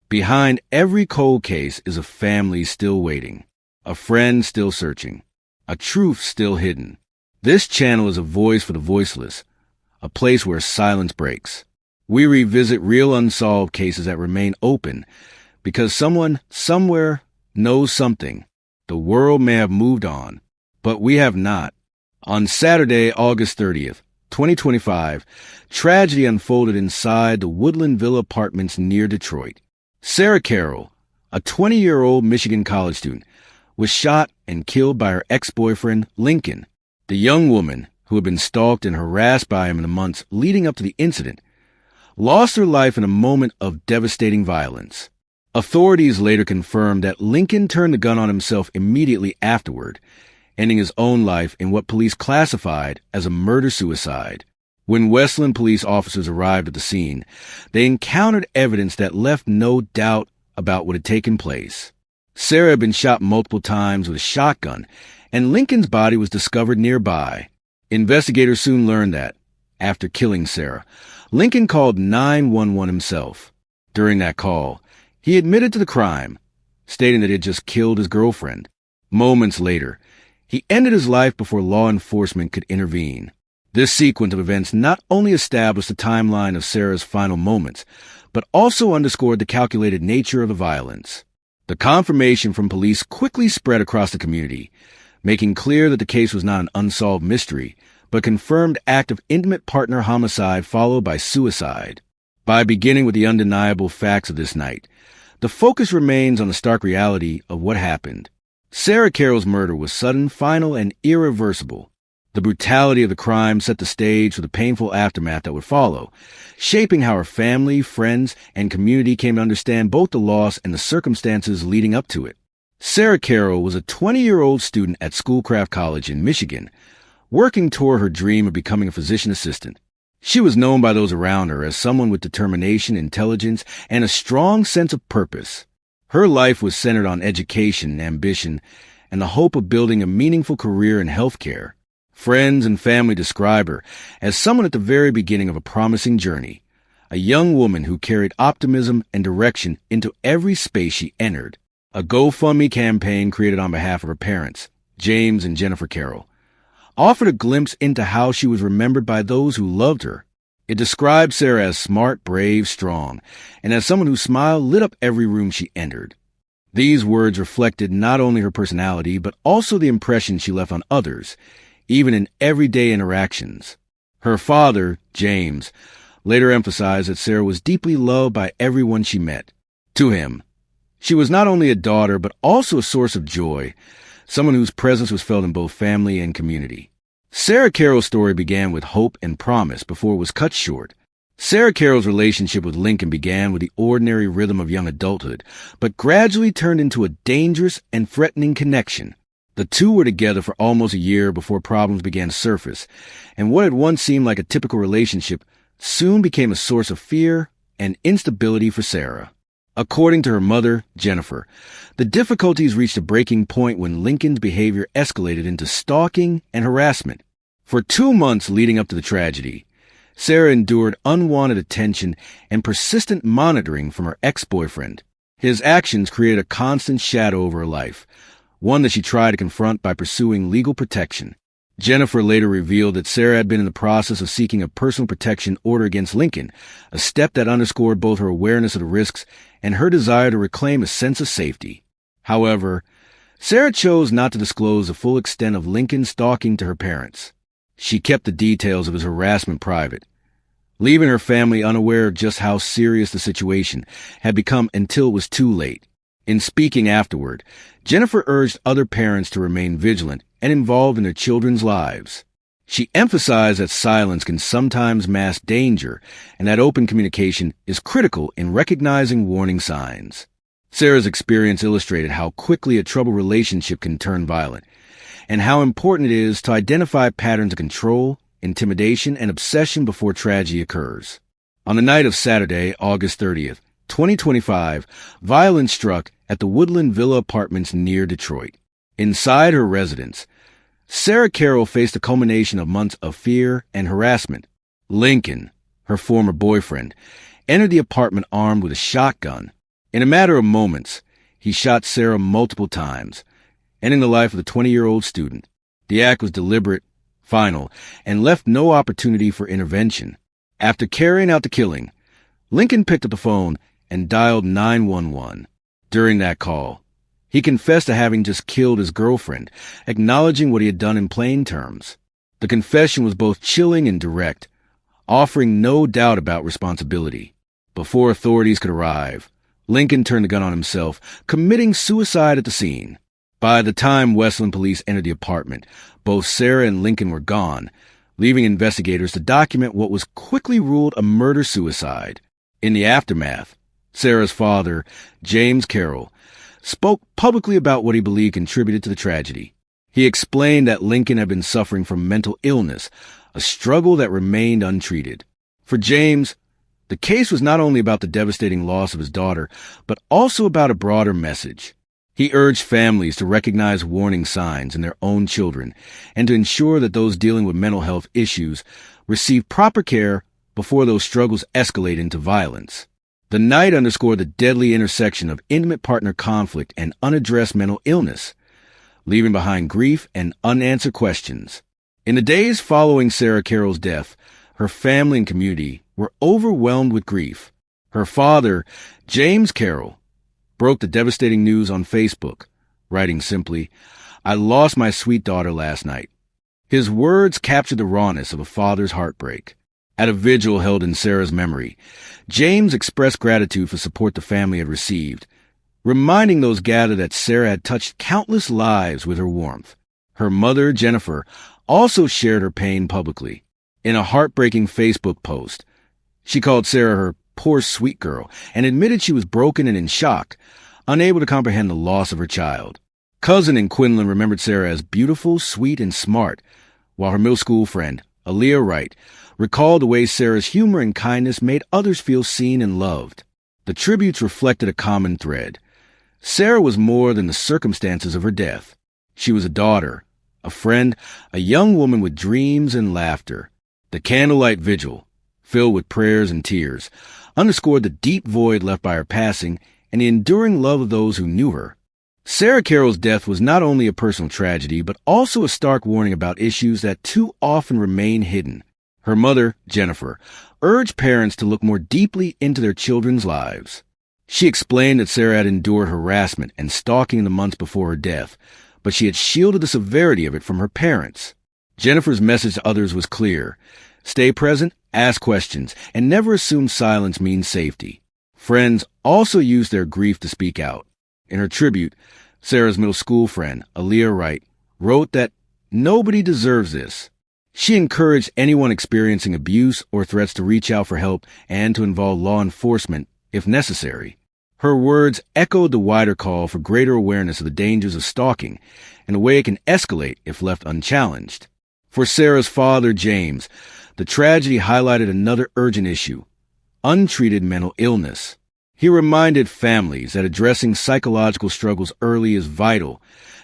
Behind every cold case is a family still waiting, a friend still searching, a truth still hidden. This channel is a voice for the voiceless, a place where silence breaks. We revisit real unsolved cases that remain open because someone, somewhere, knows something. The world may have moved on, but we have not. On Saturday, August 30th, 2025, tragedy unfolded inside the Woodland Villa apartments near Detroit. Sarah Carroll, a 20-year-old Michigan college student, was shot and killed by her ex-boyfriend, Lincoln. The young woman, who had been stalked and harassed by him in the months leading up to the incident, lost her life in a moment of devastating violence. Authorities later confirmed that Lincoln turned the gun on himself immediately afterward, ending his own life in what police classified as a murder-suicide. When Westland police officers arrived at the scene, they encountered evidence that left no doubt about what had taken place. Sarah had been shot multiple times with a shotgun, and Lincoln's body was discovered nearby. Investigators soon learned that, after killing Sarah, Lincoln called 911 himself. During that call, he admitted to the crime, stating that he had just killed his girlfriend. Moments later, he ended his life before law enforcement could intervene. This sequence of events not only established the timeline of Sarah's final moments, but also underscored the calculated nature of the violence. The confirmation from police quickly spread across the community, making clear that the case was not an unsolved mystery, but a confirmed act of intimate partner homicide followed by suicide. By beginning with the undeniable facts of this night, the focus remains on the stark reality of what happened. Sarah Carroll's murder was sudden, final, and irreversible. The brutality of the crime set the stage for the painful aftermath that would follow, shaping how her family, friends, and community came to understand both the loss and the circumstances leading up to it. Sarah Carroll was a 20-year-old student at Schoolcraft College in Michigan, working toward her dream of becoming a physician assistant. She was known by those around her as someone with determination, intelligence, and a strong sense of purpose. Her life was centered on education, ambition, and the hope of building a meaningful career in healthcare. Friends and family describe her as someone at the very beginning of a promising journey, a young woman who carried optimism and direction into every space she entered. A GoFundMe campaign created on behalf of her parents, James and Jennifer Carroll, offered a glimpse into how she was remembered by those who loved her. It described Sarah as smart, brave, strong, and as someone whose smile lit up every room she entered. These words reflected not only her personality, but also the impression she left on others, even in everyday interactions. Her father, James, later emphasized that Sarah was deeply loved by everyone she met. To him, she was not only a daughter, but also a source of joy, someone whose presence was felt in both family and community. Sarah Carroll's story began with hope and promise before it was cut short. Sarah Carroll's relationship with Lincoln began with the ordinary rhythm of young adulthood, but gradually turned into a dangerous and threatening connection. The two were together for almost a year before problems began to surface, and what had once seemed like a typical relationship soon became a source of fear and instability for Sarah. According to her mother, Jennifer, the difficulties reached a breaking point when Lincoln's behavior escalated into stalking and harassment. For 2 months leading up to the tragedy, Sarah endured unwanted attention and persistent monitoring from her ex-boyfriend. His actions created a constant shadow over her life, one that she tried to confront by pursuing legal protection. Jennifer later revealed that Sarah had been in the process of seeking a personal protection order against Lincoln, a step that underscored both her awareness of the risks and her desire to reclaim a sense of safety. However, Sarah chose not to disclose the full extent of Lincoln's stalking to her parents. She kept the details of his harassment private, leaving her family unaware of just how serious the situation had become until it was too late. In speaking afterward, Jennifer urged other parents to remain vigilant and involved in their children's lives. She emphasized that silence can sometimes mask danger and that open communication is critical in recognizing warning signs. Sarah's experience illustrated how quickly a troubled relationship can turn violent, and how important it is to identify patterns of control, intimidation, and obsession before tragedy occurs. On the night of Saturday, August 30th, 2025, violence struck at the Woodland Villa apartments near Detroit. Inside her residence, Sarah Carroll faced a culmination of months of fear and harassment. Lincoln, her former boyfriend, entered the apartment armed with a shotgun. In a matter of moments, he shot Sarah multiple times, ending the life of the 20-year-old student. The act was deliberate, final, and left no opportunity for intervention. After carrying out the killing, Lincoln picked up the phone and dialed 911. During that call, he confessed to having just killed his girlfriend, acknowledging what he had done in plain terms. The confession was both chilling and direct, offering no doubt about responsibility. Before authorities could arrive, Lincoln turned the gun on himself, committing suicide at the scene. By the time Westland police entered the apartment, both Sarah and Lincoln were gone, leaving investigators to document what was quickly ruled a murder-suicide. In the aftermath, Sarah's father, James Carroll, spoke publicly about what he believed contributed to the tragedy. He explained that Lincoln had been suffering from mental illness, a struggle that remained untreated. For James, the case was not only about the devastating loss of his daughter, but also about a broader message. He urged families to recognize warning signs in their own children and to ensure that those dealing with mental health issues receive proper care before those struggles escalate into violence. The night underscored the deadly intersection of intimate partner conflict and unaddressed mental illness, leaving behind grief and unanswered questions. In the days following Sarah Carroll's death, her family and community were overwhelmed with grief. Her father, James Carroll, broke the devastating news on Facebook, writing simply, "I lost my sweet daughter last night." His words captured the rawness of a father's heartbreak. At a vigil held in Sarah's memory, James expressed gratitude for support the family had received, reminding those gathered that Sarah had touched countless lives with her warmth. Her mother, Jennifer, also shared her pain publicly. In a heartbreaking Facebook post, she called Sarah her poor sweet girl and admitted she was broken and in shock, unable to comprehend the loss of her child. Cousin and Quinlan remembered Sarah as beautiful, sweet, and smart, while her middle school friend, Aaliyah Wright, recalled the way Sarah's humor and kindness made others feel seen and loved. The tributes reflected a common thread. Sarah was more than the circumstances of her death. She was a daughter, a friend, a young woman with dreams and laughter. The candlelight vigil, filled with prayers and tears, underscored the deep void left by her passing and the enduring love of those who knew her. Sarah Carroll's death was not only a personal tragedy, but also a stark warning about issues that too often remain hidden. Her mother, Jennifer, urged parents to look more deeply into their children's lives. She explained that Sarah had endured harassment and stalking in the months before her death, but she had shielded the severity of it from her parents. Jennifer's message to others was clear: stay present, ask questions, and never assume silence means safety. Friends also used their grief to speak out. In her tribute, Sarah's middle school friend, Aaliyah Wright, wrote that nobody deserves this. She encouraged anyone experiencing abuse or threats to reach out for help and to involve law enforcement if necessary. Her words echoed the wider call for greater awareness of the dangers of stalking and the way it can escalate if left unchallenged. For Sarah's father, James, the tragedy highlighted another urgent issue: untreated mental illness. He reminded families that addressing psychological struggles early is vital,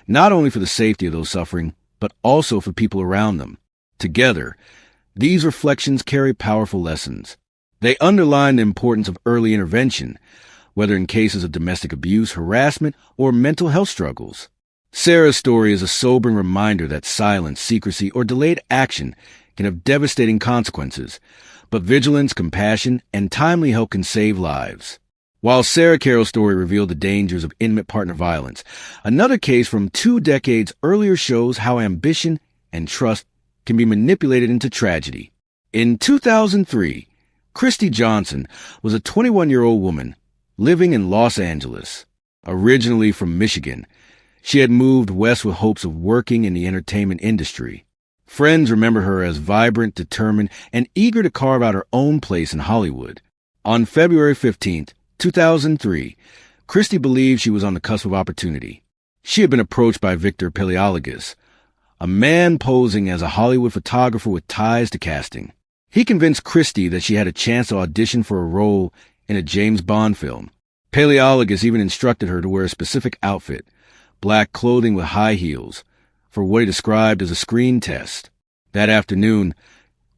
not only for the safety of those suffering, but also for people around them. Together, these reflections carry powerful lessons. They underline the importance of early intervention, whether in cases of domestic abuse, harassment, or mental health struggles. Sarah's story is a sobering reminder that silence, secrecy, or delayed action can have devastating consequences, but vigilance, compassion, and timely help can save lives. While Sarah Carroll's story revealed the dangers of intimate partner violence, another case from 2 decades earlier shows how ambition and trust can be manipulated into tragedy. In 2003, Christy Johnson was a 21-year-old woman living in Los Angeles. Originally from Michigan, she had moved west with hopes of working in the entertainment industry. Friends remember her as vibrant, determined, and eager to carve out her own place in Hollywood. On February 15th, 2003, Christy believed she was on the cusp of opportunity. She had been approached by Victor Paleologos, a man posing as a Hollywood photographer with ties to casting. He convinced Christy that she had a chance to audition for a role in a James Bond film. Paleologos even instructed her to wear a specific outfit, black clothing with high heels, for what he described as a screen test. That afternoon,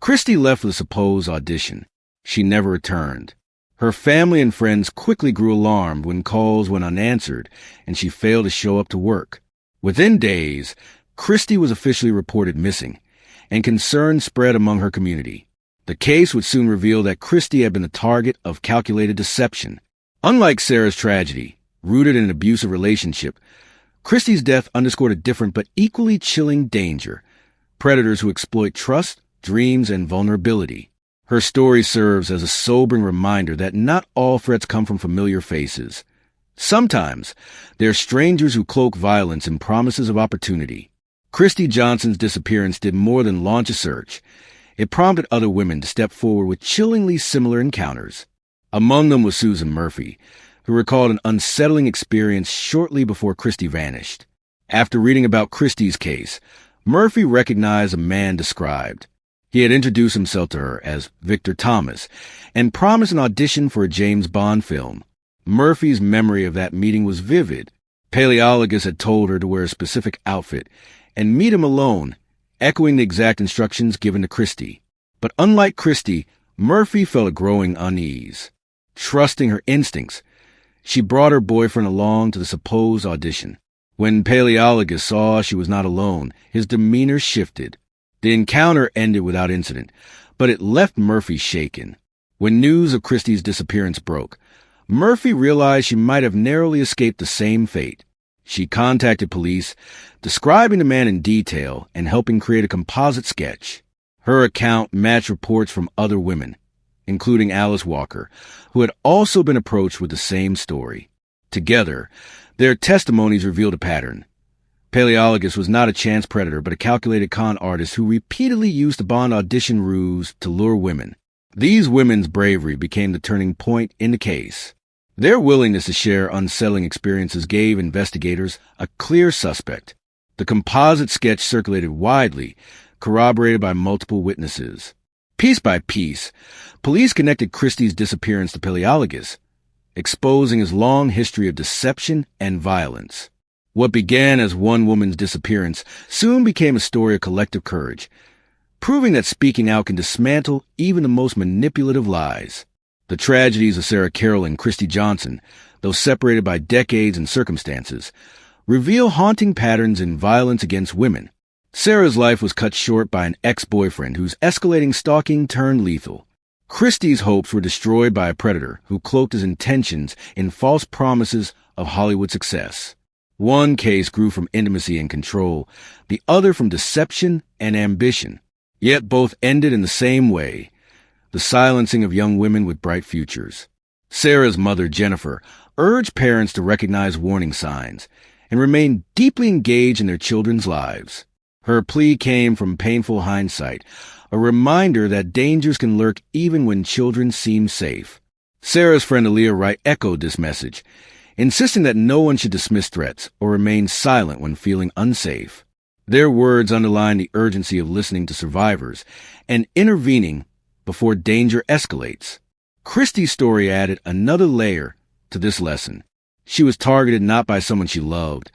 Christy left for the supposed audition. She never returned. Her family and friends quickly grew alarmed when calls went unanswered and she failed to show up to work. Within days, Christie was officially reported missing, and concern spread among her community. The case would soon reveal that Christie had been the target of calculated deception. Unlike Sarah's tragedy, rooted in an abusive relationship, Christie's death underscored a different but equally chilling danger: predators who exploit trust, dreams, and vulnerability. Her story serves as a sobering reminder that not all threats come from familiar faces. Sometimes, they're strangers who cloak violence in promises of opportunity. Christie Johnson's disappearance did more than launch a search. It prompted other women to step forward with chillingly similar encounters. Among them was Susan Murphy, who recalled an unsettling experience shortly before Christie vanished. After reading about Christie's case, Murphy recognized a man described. He had introduced himself to her as Victor Thomas and promised an audition for a James Bond film. Murphy's memory of that meeting was vivid. Paleologist had told her to wear a specific outfit and meet him alone, echoing the exact instructions given to Christie. But unlike Christie, Murphy felt a growing unease. Trusting her instincts, she brought her boyfriend along to the supposed audition. When Paleologist saw she was not alone, his demeanor shifted. The encounter ended without incident, but it left Murphy shaken. When news of Christie's disappearance broke, Murphy realized she might have narrowly escaped the same fate. She contacted police, describing the man in detail and helping create a composite sketch. Her account matched reports from other women, including Alice Walker, who had also been approached with the same story. Together, their testimonies revealed a pattern. Paleologist was not a chance predator, but a calculated con artist who repeatedly used the Bond audition ruse to lure women. These women's bravery became the turning point in the case. Their willingness to share unsettling experiences gave investigators a clear suspect. The composite sketch circulated widely, corroborated by multiple witnesses. Piece by piece, police connected Christie's disappearance to Paleologist, exposing his long history of deception and violence. What began as one woman's disappearance soon became a story of collective courage, proving that speaking out can dismantle even the most manipulative lies. The tragedies of Sarah Carroll and Christie Johnson, though separated by decades and circumstances, reveal haunting patterns in violence against women. Sarah's life was cut short by an ex-boyfriend whose escalating stalking turned lethal. Christie's hopes were destroyed by a predator who cloaked his intentions in false promises of Hollywood success. One case grew from intimacy and control, the other from deception and ambition. Yet both ended in the same way: the silencing of young women with bright futures. Sarah's mother, Jennifer, urged parents to recognize warning signs and remain deeply engaged in their children's lives. Her plea came from painful hindsight, a reminder that dangers can lurk even when children seem safe. Sarah's friend Aaliyah Wright echoed this message, insisting that no one should dismiss threats or remain silent when feeling unsafe. Their words underline the urgency of listening to survivors and intervening before danger escalates. Christie's story added another layer to this lesson. She was targeted not by someone she loved,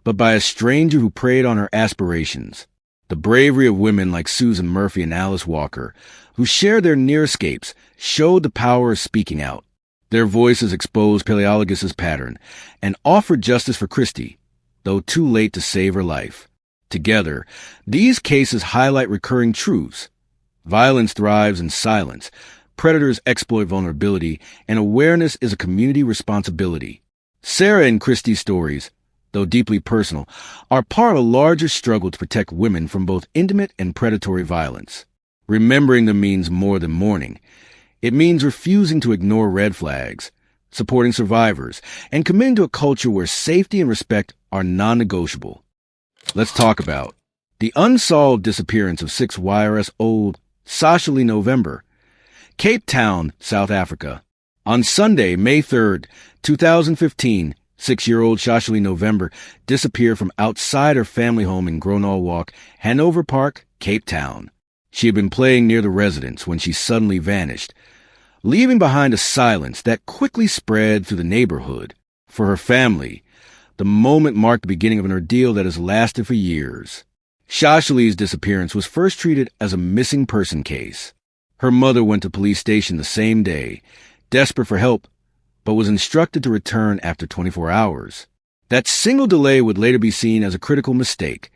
but by a stranger who preyed on her aspirations. The bravery of women like Susan Murphy and Alice Walker, who shared their near escapes, showed the power of speaking out. Their voices exposed Paleologist's pattern and offered justice for Christie, though too late to save her life. Together, these cases highlight recurring truths. Violence thrives in silence, predators exploit vulnerability, and awareness is a community responsibility. Sarah and Christie's stories, though deeply personal, are part of a larger struggle to protect women from both intimate and predatory violence. Remembering them means more than mourning. It means refusing to ignore red flags, supporting survivors, and committing to a culture where safety and respect are non-negotiable. Let's talk about the unsolved disappearance of 6 YRS-old Sasha Lee November, Cape Town, South Africa. On Sunday, May 3rd, 2015, 6-year-old Sasha Lee November disappeared from outside her family home in Gronall Walk, Hanover Park, Cape Town. She had been playing near the residence when she suddenly vanished, leaving behind a silence that quickly spread through the neighborhood. For her family, the moment marked the beginning of an ordeal that has lasted for years. Sasha Lee's disappearance was first treated as a missing person case. Her mother went to police station the same day, desperate for help, but was instructed to return after 24 hours. That single delay would later be seen as a critical mistake,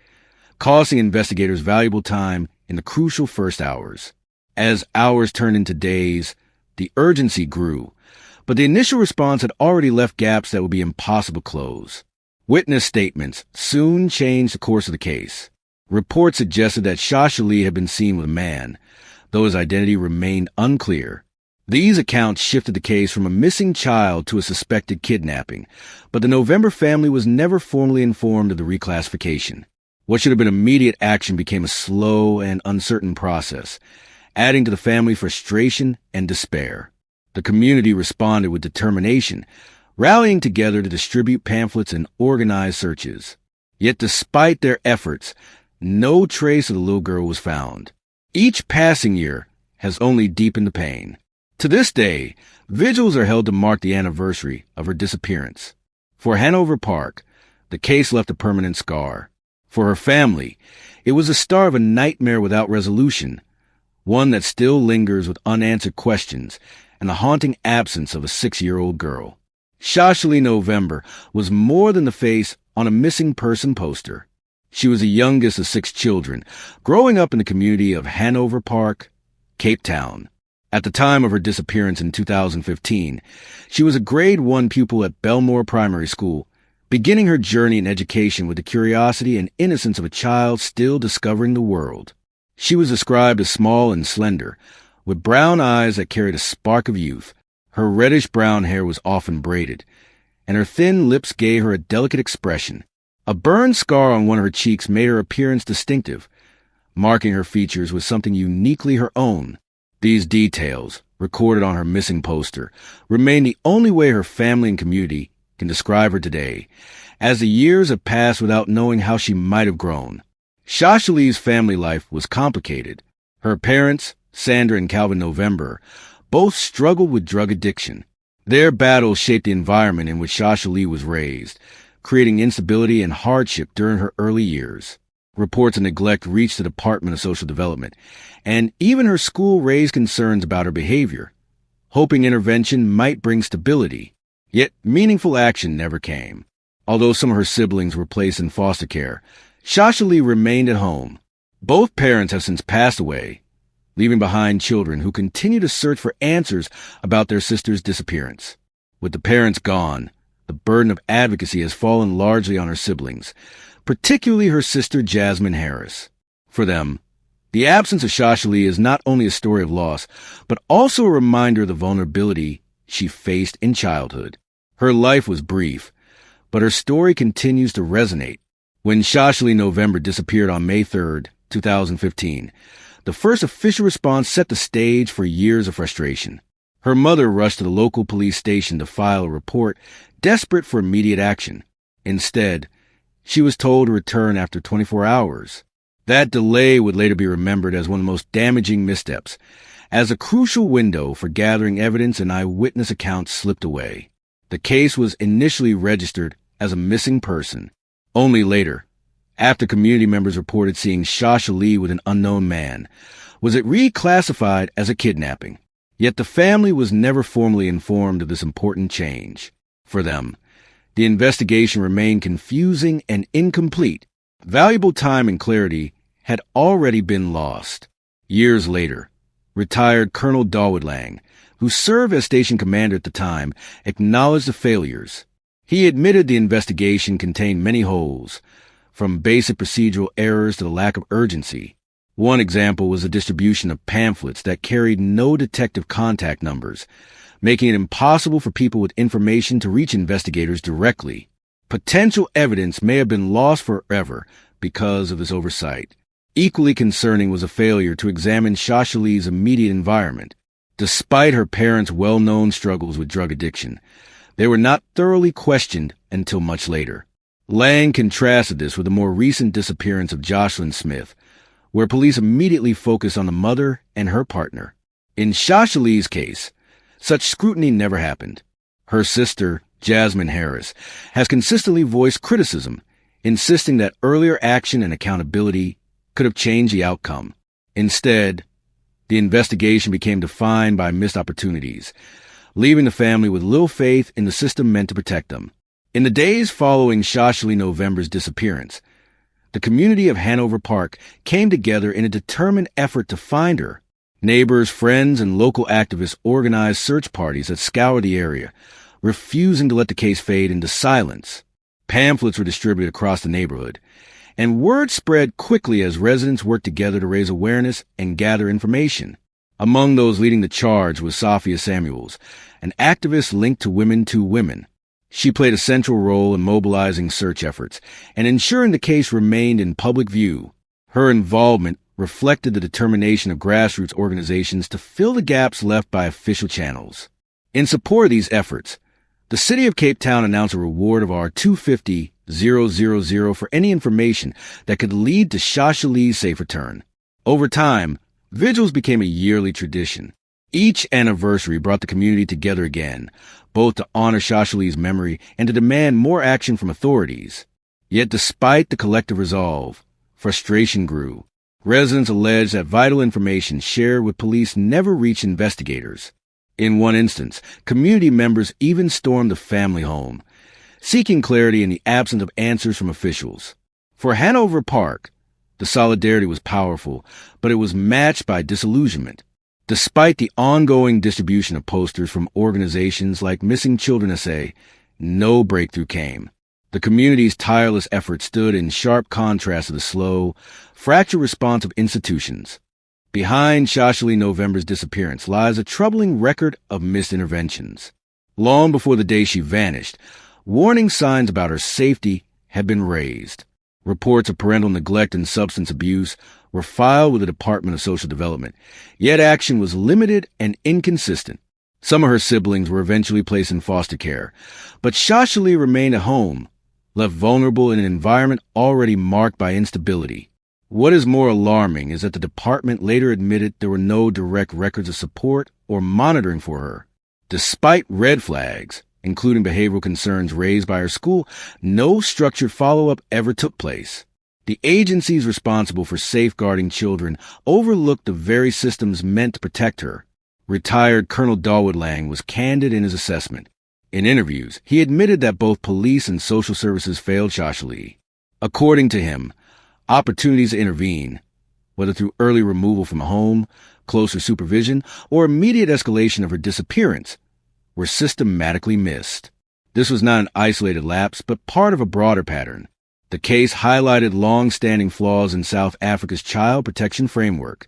costing investigators valuable time in the crucial first hours. As hours turned into days, the urgency grew, but the initial response had already left gaps that would be impossible to close. Witness statements soon changed the course of the case. Reports suggested that Shasha Lee had been seen with a man, though his identity remained unclear. These accounts shifted the case from a missing child to a suspected kidnapping, but the November family was never formally informed of the reclassification. What should have been immediate action became a slow and uncertain process, adding to the family frustration and despair. The community responded with determination, rallying together to distribute pamphlets and organize searches. Yet despite their efforts, no trace of the little girl was found. Each passing year has only deepened the pain. To this day, vigils are held to mark the anniversary of her disappearance. For Hanover Park, the case left a permanent scar. For her family, it was the start of a nightmare without resolution, one that still lingers with unanswered questions and the haunting absence of a 6-year-old girl. Shasha Lee November was more than the face on a missing person poster. She was the youngest of 6 children, growing up in the community of Hanover Park, Cape Town. At the time of her disappearance in 2015, she was a grade 1 pupil at Belmore Primary School, beginning her journey in education with the curiosity and innocence of a child still discovering the world. She was described as small and slender, with brown eyes that carried a spark of youth. Her reddish-brown hair was often braided, and her thin lips gave her a delicate expression. A burn scar on one of her cheeks made her appearance distinctive, marking her features with something uniquely her own. These details, recorded on her missing poster, remain the only way her family and community can describe her today, as the years have passed without knowing how she might have grown. Shasha Lee's family life was complicated. Her parents, Sandra and Calvin November, both struggled with drug addiction. Their battles shaped the environment in which Shasha Lee was raised, creating instability and hardship during her early years. Reports of neglect reached the Department of Social Development, and even her school raised concerns about her behavior, hoping intervention might bring stability. Yet meaningful action never came. Although some of her siblings were placed in foster care, Shasha Lee remained at home. Both parents have since passed away, leaving behind children who continue to search for answers about their sister's disappearance. With the parents gone, the burden of advocacy has fallen largely on her siblings, particularly her sister Jasmine Harris. For them, the absence of Shasha Lee is not only a story of loss, but also a reminder of the vulnerability she faced in childhood. Her life was brief, but her story continues to resonate. When Shasha Lee November disappeared on May 3, 2015, the first official response set the stage for years of frustration. Her mother rushed to the local police station to file a report, desperate for immediate action. Instead, she was told to return after 24 hours. That delay would later be remembered as one of the most damaging missteps, as a crucial window for gathering evidence and eyewitness accounts slipped away. The case was initially registered as a missing person. Only later, after community members reported seeing Shasha Lee with an unknown man, was it reclassified as a kidnapping. Yet the family was never formally informed of this important change. For them, the investigation remained confusing and incomplete. Valuable time and clarity had already been lost. Years later, retired Colonel Dawood Lang, who served as station commander at the time, acknowledged the failures. He admitted the investigation contained many holes, from basic procedural errors to the lack of urgency. One example was the distribution of pamphlets that carried no detective contact numbers, making it impossible for people with information to reach investigators directly. Potential evidence may have been lost forever because of this oversight. Equally concerning was a failure to examine Shasha Lee's immediate environment. Despite her parents' well-known struggles with drug addiction, they were not thoroughly questioned until much later. Lang contrasted this with the more recent disappearance of Jocelyn Smith, where police immediately focused on the mother and her partner. In Shasha Lee's case, such scrutiny never happened. Her sister, Jasmine Harris, has consistently voiced criticism, insisting that earlier action and accountability could have changed the outcome. Instead, the investigation became defined by missed opportunities, leaving the family with little faith in the system meant to protect them. In the days following Shashley November's disappearance, the community of Hanover Park came together in a determined effort to find her. Neighbors, friends, and local activists organized search parties that scoured the area, refusing to let the case fade into silence. Pamphlets were distributed across the neighborhood, and word spread quickly as residents worked together to raise awareness and gather information. Among those leading the charge was Sophia Samuels, an activist linked to Women to Women. She played a central role in mobilizing search efforts and ensuring the case remained in public view. Her involvement reflected the determination of grassroots organizations to fill the gaps left by official channels. In support of these efforts, the City of Cape Town announced a reward of R$250,000 for any information that could lead to Shashley's safe return. Over time, vigils became a yearly tradition. Each anniversary brought the community together again, both to honor Shashley's memory and to demand more action from authorities. Yet despite the collective resolve, frustration grew. Residents alleged that vital information shared with police never reached investigators. In one instance, community members even stormed the family home, seeking clarity in the absence of answers from officials. For Hanover Park, the solidarity was powerful, but it was matched by disillusionment. Despite the ongoing distribution of posters from organizations like Missing Children SA, no breakthrough came. The community's tireless efforts stood in sharp contrast to the slow, fractured response of institutions. Behind Shashley November's disappearance lies a troubling record of missed interventions. Long before the day she vanished, warning signs about her safety had been raised. Reports of parental neglect and substance abuse were filed with the Department of Social Development, yet action was limited and inconsistent. Some of her siblings were eventually placed in foster care, but Shashley remained at home, left vulnerable in an environment already marked by instability. What is more alarming is that the department later admitted there were no direct records of support or monitoring for her. Despite red flags, including behavioral concerns raised by her school, no structured follow-up ever took place. The agencies responsible for safeguarding children overlooked the very systems meant to protect her. Retired Colonel Dawood Lang was candid in his assessment. In interviews, he admitted that both police and social services failed Shashley. According to him, opportunities to intervene, whether through early removal from home, closer supervision, or immediate escalation of her disappearance, were systematically missed. This was not an isolated lapse, but part of a broader pattern. The case highlighted long-standing flaws in South Africa's child protection framework.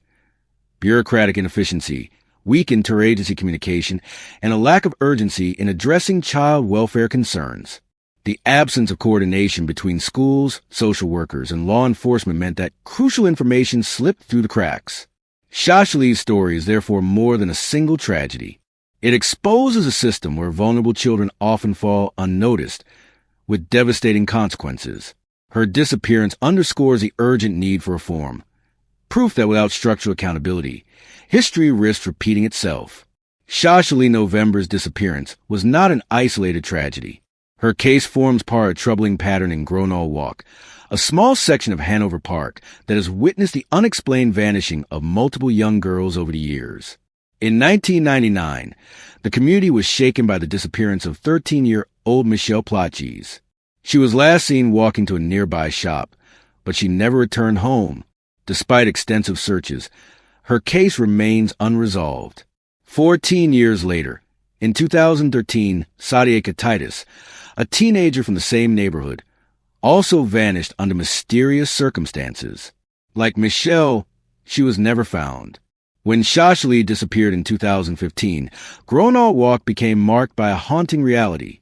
Bureaucratic inefficiency, weak interagency communication, and a lack of urgency in addressing child welfare concerns. The absence of coordination between schools, social workers, and law enforcement meant that crucial information slipped through the cracks. Shashley's story is therefore more than a single tragedy. It exposes a system where vulnerable children often fall unnoticed, with devastating consequences. Her disappearance underscores the urgent need for reform, proof that without structural accountability, history risks repeating itself. Shashley November's disappearance was not an isolated tragedy. Her case forms part of a troubling pattern in Gronall Walk, a small section of Hanover Park that has witnessed the unexplained vanishing of multiple young girls over the years. In 1999, the community was shaken by the disappearance of 13-year-old Michelle Plotjes. She was last seen walking to a nearby shop, but she never returned home. Despite extensive searches, her case remains unresolved. 14 years later, in 2013, Sadia Katitis, a teenager from the same neighborhood, also vanished under mysterious circumstances. Like Michelle, she was never found. When Shashley disappeared in 2015, Gronall Walk became marked by a haunting reality.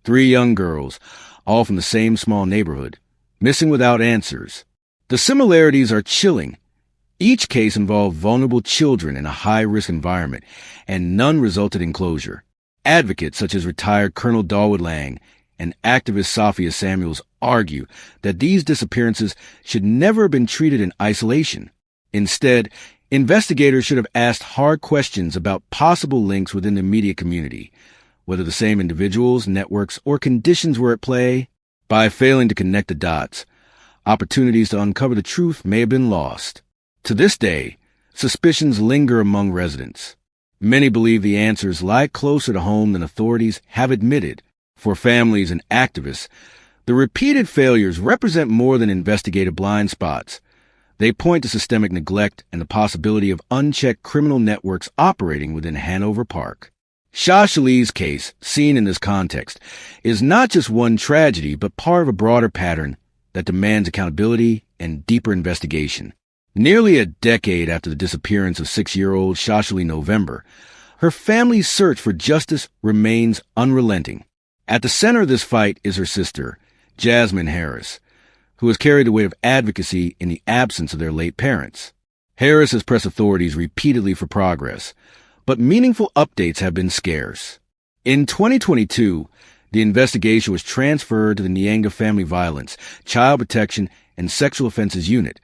3 young girls, all from the same small neighborhood, missing without answers. The similarities are chilling. Each case involved vulnerable children in a high-risk environment, and none resulted in closure. Advocates such as retired Colonel Dawood Lang and activist Sophia Samuels argue that these disappearances should never have been treated in isolation. Instead, investigators should have asked hard questions about possible links within the immediate community, whether the same individuals, networks, or conditions were at play. By failing to connect the dots, opportunities to uncover the truth may have been lost. To this day, suspicions linger among residents. Many believe the answers lie closer to home than authorities have admitted. For families and activists, the repeated failures represent more than investigative blind spots. They point to systemic neglect and the possibility of unchecked criminal networks operating within Hanover Park. Shah Shali's case, seen in this context, is not just one tragedy, but part of a broader pattern that demands accountability and deeper investigation. Nearly a decade after the disappearance of 6-year-old Shah Shali November, her family's search for justice remains unrelenting. At the center of this fight is her sister, Jasmine Harris, who has carried the weight of advocacy in the absence of their late parents. Harris has pressed authorities repeatedly for progress, but meaningful updates have been scarce. In 2022, the investigation was transferred to the Nyanga Family Violence, Child Protection, and Sexual Offenses Unit,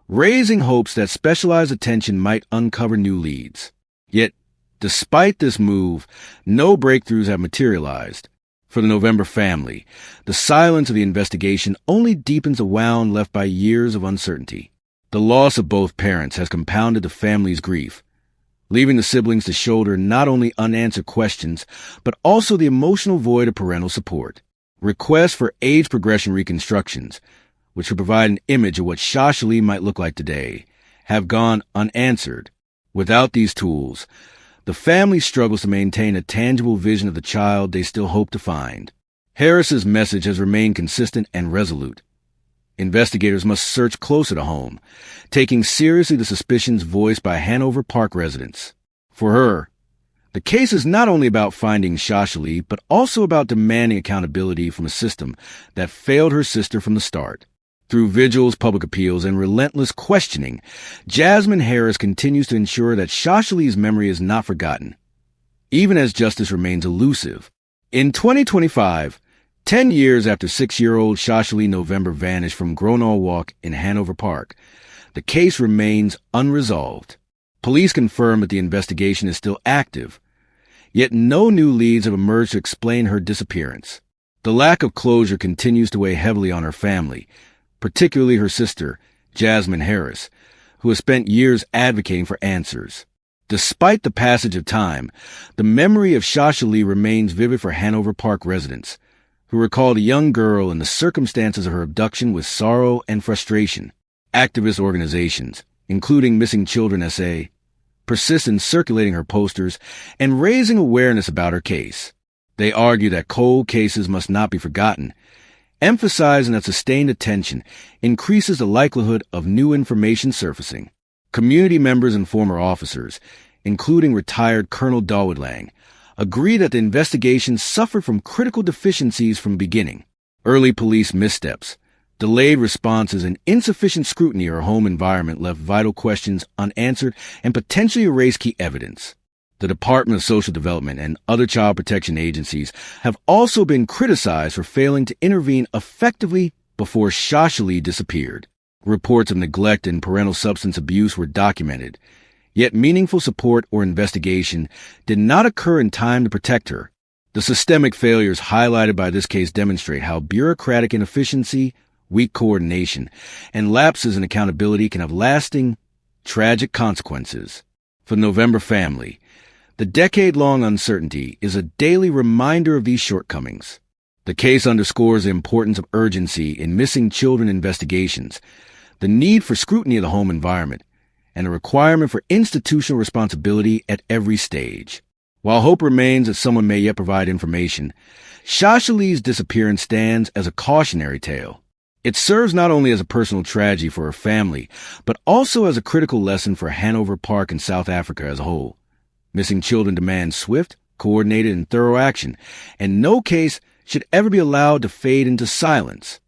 raising hopes that specialized attention might uncover new leads. Yet, despite this move, no breakthroughs have materialized. For the November family, the silence of the investigation only deepens a wound left by years of uncertainty. The loss of both parents has compounded the family's grief, leaving the siblings to shoulder not only unanswered questions, but also the emotional void of parental support. Requests for age progression reconstructions, which would provide an image of what Shah Shali might look like today, have gone unanswered. Without these tools, the family struggles to maintain a tangible vision of the child they still hope to find. Harris's message has remained consistent and resolute. Investigators must search closer to home, taking seriously the suspicions voiced by Hanover Park residents. For her, the case is not only about finding Shah Shali, but also about demanding accountability from a system that failed her sister from the start. Through vigils, public appeals, and relentless questioning, Jasmine Harris continues to ensure that Shah Shali's memory is not forgotten, even as justice remains elusive. In 2025, 10 years after 6-year-old Shah Shali November vanished from Gronall Walk in Hanover Park, the case remains unresolved. Police confirm that the investigation is still active, yet no new leads have emerged to explain her disappearance. The lack of closure continues to weigh heavily on her family, particularly her sister, Jasmine Harris, who has spent years advocating for answers. Despite the passage of time, the memory of Shah Shali remains vivid for Hanover Park residents, who recalled a young girl and the circumstances of her abduction with sorrow and frustration. Activist organizations, including Missing Children SA, persist in circulating her posters and raising awareness about her case. They argue that cold cases must not be forgotten, emphasizing that sustained attention increases the likelihood of new information surfacing. Community members and former officers, including retired Colonel Dawood Lang, agree that the investigation suffered from critical deficiencies from the beginning. Early police missteps, delayed responses, and insufficient scrutiny of her home environment left vital questions unanswered and potentially erased key evidence. The Department of Social Development and other child protection agencies have also been criticized for failing to intervene effectively before Shah Shali disappeared. Reports of neglect and parental substance abuse were documented, yet meaningful support or investigation did not occur in time to protect her. The systemic failures highlighted by this case demonstrate how bureaucratic inefficiency, weak coordination, and lapses in accountability can have lasting, tragic consequences. For the November family, the decade-long uncertainty is a daily reminder of these shortcomings. The case underscores the importance of urgency in missing children investigations, the need for scrutiny of the home environment, and the requirement for institutional responsibility at every stage. While hope remains that someone may yet provide information, Shah Shali's disappearance stands as a cautionary tale. It serves not only as a personal tragedy for her family, but also as a critical lesson for Hanover Park and South Africa as a whole. Missing children demand swift, coordinated, and thorough action, and no case should ever be allowed to fade into silence.